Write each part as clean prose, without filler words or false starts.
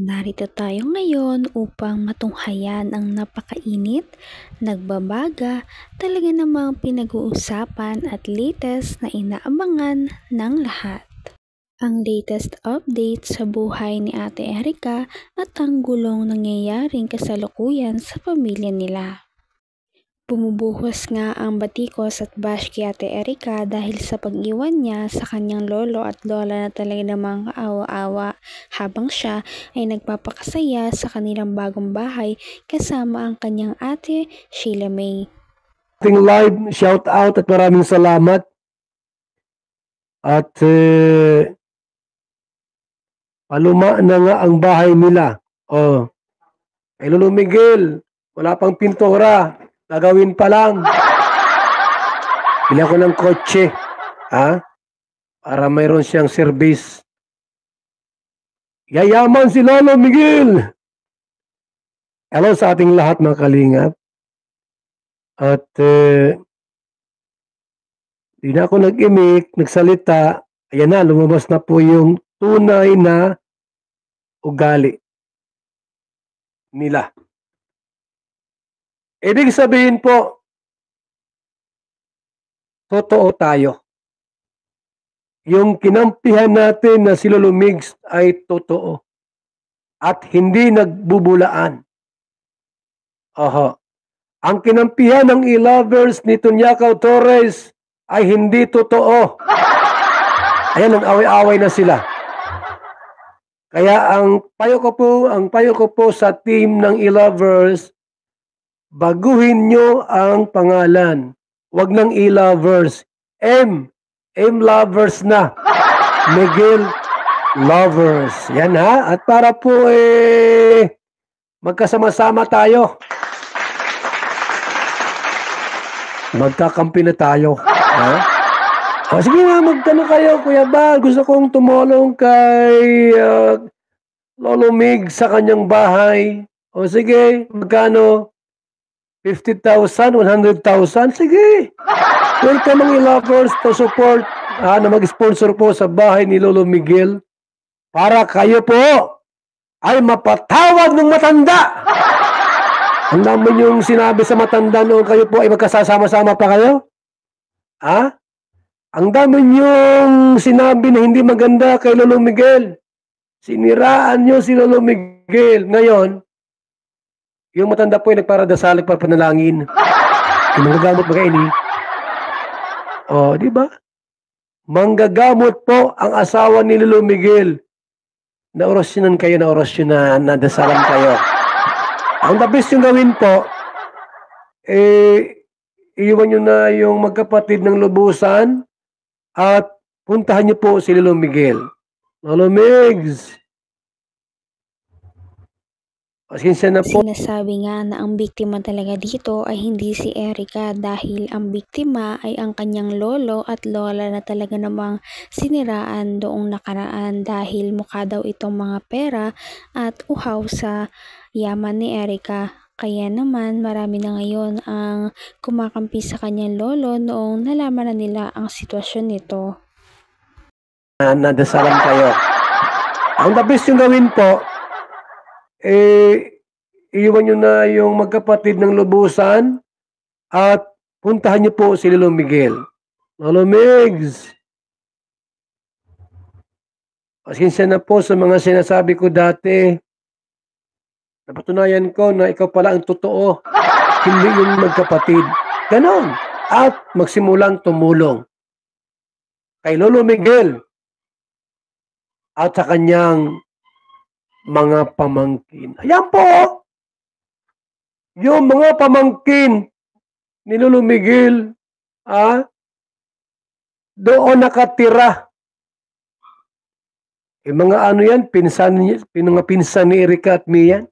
Narito tayo ngayon upang matunghayan ang napakainit, nagbabaga, talaga namang pinag-uusapan at latest na inaabangan ng lahat. Ang latest update sa buhay ni Ate Erica at ang gulong nangyayaring kasalukuyan sa pamilya nila. Bumubuhos nga ang batikos at bash kay Ate Erica dahil sa pag-iwan niya sa kanyang lolo at lola na talaga namang kaawa-awa habang siya ay nagpapakasaya sa kanilang bagong bahay kasama ang kanyang ate Sheila May. Ating live shout out at maraming salamat. At paluma na nga ang bahay nila. Kay Lolo Miguel, wala pang pintura. Gagawin pa lang. Bili ako ng kotse. Para mayroon siyang service. Yayaman si Lolo Miguel. Hello sa ating lahat mga kalingap. At di na ako nag-imik, nagsalita. Ayan na, lumabas na po yung tunay na ugali nila. Ibig sabihin po, totoo tayo. Yung kinampihan natin na si Lolo Migs ay totoo. At hindi nagbubulaan. Ang kinampihan ng e-lovers ni Tunyakaw Torres ay hindi totoo. Ayan, nag-away-away na sila. Kaya ang payo ko po sa team ng e-lovers, baguhin nyo ang pangalan. Wag ng e-lovers. M lovers na. Miguel lovers. Yan ha. At para po magkasama-sama tayo. Magkakampi na tayo. Sige nga, magkano kayo, Kuya Bal. Gusto kong tumulong kay Lolo Mig sa kanyang bahay. Sige, magkano? 50,000, 100,000? Sige. Welcome ang e-lovers to support na mag-sponsor po sa bahay ni Lolo Miguel para kayo po ay mapatawad ng matanda. Ang dami yung sinabi sa matanda noon kayo po ay magkasama-sama pa kayo? Ang dami niyong sinabi na hindi maganda kay Lolo Miguel. Siniraan niyo si Lolo Miguel. Ngayon, yung matanda po ay nagparadasal, nagpapanalangin. Manggagamot ba kayo ini? Di ba? Manggagamot po ang asawa ni Lolo Miguel. Naorasyonan kayo, nadasalan kayo. Ang tapos yung gawin po, iiwan nyo na yung magkapatid ng lubusan at puntahan nyo po si Lolo Miguel. Lolo Migs, pasensya na po. Sinasabi nga na ang biktima talaga dito ay hindi si Erica dahil ang biktima ay ang kanyang lolo at lola na talaga namang siniraan doong nakaraan dahil mukha daw itong mga pera at uhaw sa yaman ni Erica. Kaya naman marami na ngayon ang kumakampi sa kanyang lolo noong nalaman na nila ang sitwasyon nito. Nadasalan kayo. Ang tapos yung gawin po, iiwan nyo na yung magkapatid ng lubusan at puntahan nyo po si Lolo Miguel. Lolo Migs, pasensya na po sa mga sinasabi ko dati. Napatunayan ko na ikaw pala ang totoo, hindi yung magkapatid. Ganon. At magsimulang tumulong kay Lolo Miguel at sa kanyang mga pamangkin. Ayan po, yung mga pamangkin ni Lolo Miguel, doon nakatira. Mga ano yan, mga pinsan ni Erica at Mian.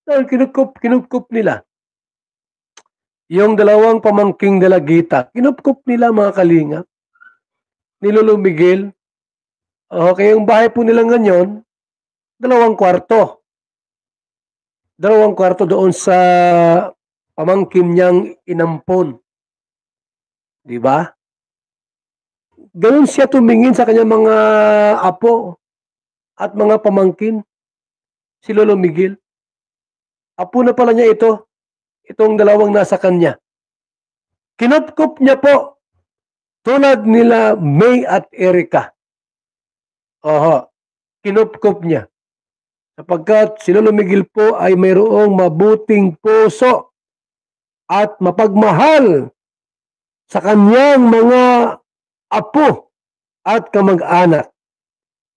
Dahil kinukup nila. Yung dalawang pamangking dalagita, kinukup nila mga kalingap ni Lolo Miguel. Kaya yung bahay po nila ngayon, 2 kwarto. 2 kwarto doon sa pamangkin niyang inampon. Di ba? Ganun siya tumingin sa kanyang mga apo at mga pamangkin. si Lolo Miguel. Apo na pala niya itong dalawang nasa kanya. Kinupkup niya po tulad nila May at Erica. Kinupkup niya. Sapagkat si Lolo Miguel po ay mayroong mabuting puso at mapagmahal sa kanyang mga apo at kamag-anak.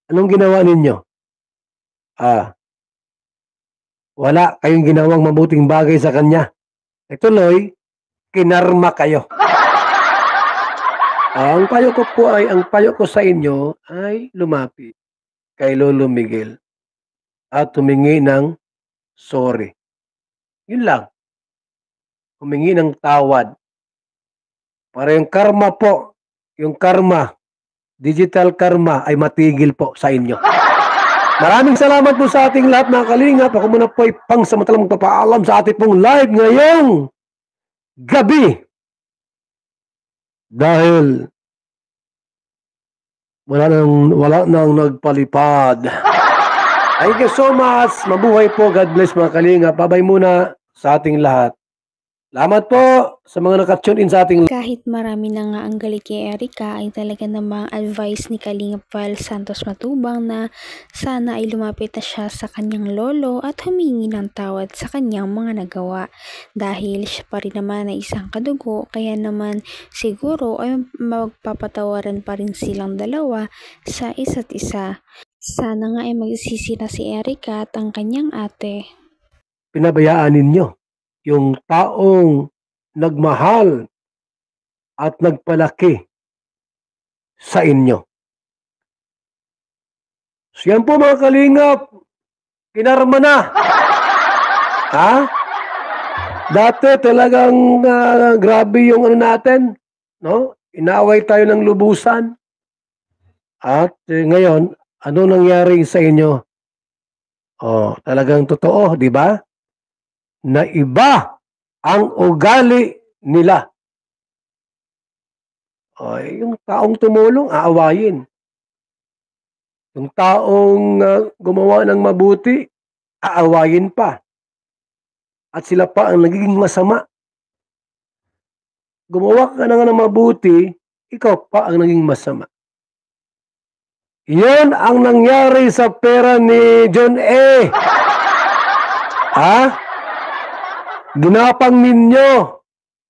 Anong ginawa ninyo? Wala kayong ginawang mabuting bagay sa kanya. Ituloy, kinarma kayo. Ang payo ko sa inyo ay lumapit kay Lolo Miguel at humingi ng sorry. Yun lang. Humingi ng tawad. Para yung karma po, digital karma ay matigil po sa inyo. Maraming salamat po sa ating lahat mga kalingap. Ako muna po ay pangsamantalang magpapaalam sa ating pong live ngayong gabi. Dahil wala nang nagpalipad. Thank you so much. Mabuhay po. God bless mga kalingap. Babay muna sa ating lahat. Salamat po sa mga nakatune in sa ating. Kahit marami na nga ang galit kay Erica, ay talaga namang advice ni Kalingap Val Santos Matubang na sana ay lumapit na siya sa kanyang lolo at humingi ng tawad sa kanyang mga nagawa. Dahil siya pa rin naman na isang kadugo, kaya naman siguro ay magpapatawaran pa rin silang dalawa sa isa't isa. Sana nga ay magsisi na si Erica at ang kanyang ate. Pinabayaan ninyo yung taong nagmahal at nagpalaki sa inyo. So yan po mga kalingap, kinarma na. Dati talagang grabe yung natin, no? Inaaway tayo ng lubusan. At ngayon, ano nangyari sa inyo? Talagang totoo, di ba? Na iba ang ugali nila. Yung taong tumulong, aawayin. Yung taong gumawa ng mabuti, aawayin pa. At sila pa ang nagiging masama. Gumawa ka na nga ng mabuti, ikaw pa ang naging masama. Yan ang nangyari sa pera ni John A. Ginapang ninyo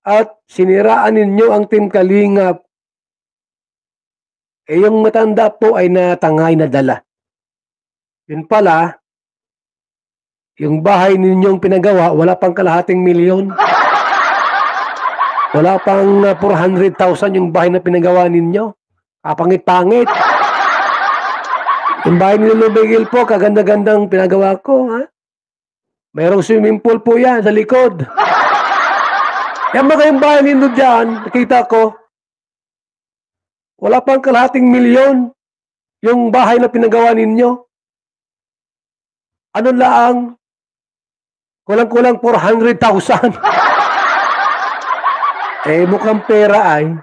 at siniraan ninyo ang Team Kalingap. Yung matanda po ay natangay na dala. Yun pala, yung bahay ninyong pinagawa, wala pang kalahating milyon. Wala pang 400,000 yung bahay na pinagawa ninyo. Kapangit-pangit. Yung bahay ni Lolo Miguel po, kaganda-gandang pinagawa ko, Mayroong swimming pool po yan sa likod. Yan mga yung bahay ninyo dyan, nakita ko, wala pang kalahating milyon yung bahay na pinagawa ninyo. Ano lang, kulang-kulang 400,000. Mukhang pera ay,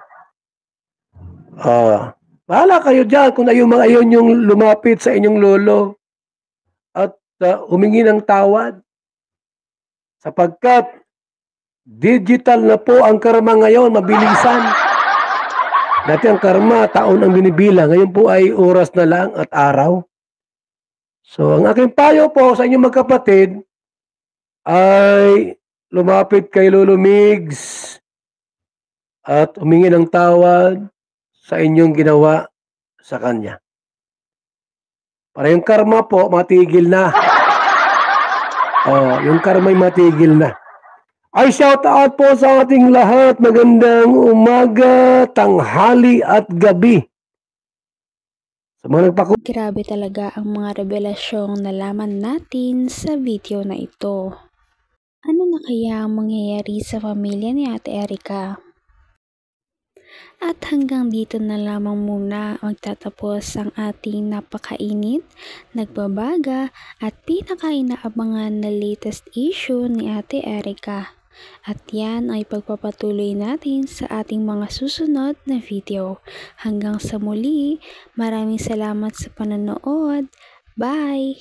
bahala kayo dyan kung ayaw yung lumapit sa inyong lolo at humingi ng tawad. Sapagkat digital na po ang karma ngayon, mabilisan. Dati ang karma, taon ang binibilang. Ngayon po ay oras na lang at araw. So, ang aking payo po sa inyong magkapatid ay lumapit kay Lolo Migs at humingi ng tawad sa inyong ginawa sa kanya. Para yung karma po, matigil na. Yung karma ay matigil na. Ay shout out po sa ating lahat. Magandang umaga, tanghali at gabi. Sa mga Grabe talaga ang mga revelasyong nalaman natin sa video na ito. Ano na kaya ang mangyayari sa pamilya ni Ate Erica? At hanggang dito na lamang muna magtatapos ang ating napakainit, nagbabaga at pinakainaabangan na latest issue ni Ate Erica. At yan ay pagpapatuloy natin sa ating mga susunod na video. Hanggang sa muli, maraming salamat sa panonood. Bye!